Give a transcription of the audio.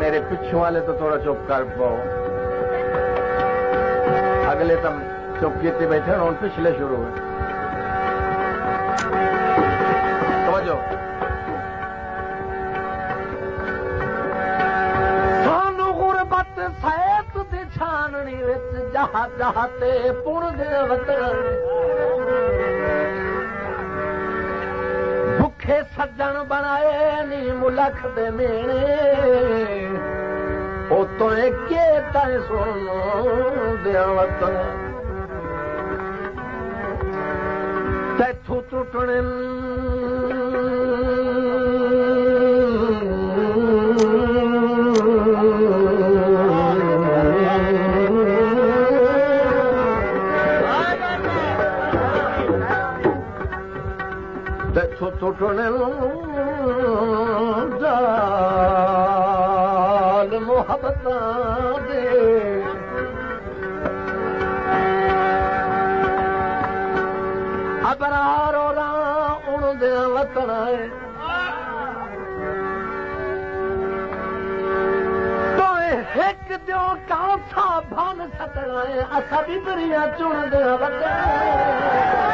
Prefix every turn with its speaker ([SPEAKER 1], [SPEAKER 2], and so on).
[SPEAKER 1] मेरे पिछों वाले तो थोड़ा चुप कर पाओ, अगले तो चुप किए बैठे और पिछले शुरू हुए। समझो सानू गुरबत सैत दी छाननी विच जहा जहाते पुण दे वतन भुखे सज्जन बनाए नी मुलख दे मेने ओ तो के तय सुन दे वतन तैथू टुटने टुटने जाल मोहब्बत दे अबरार और उन दे वतन तो एक दियो कासा भान सतना है असा भी बरिया चुन दे वतन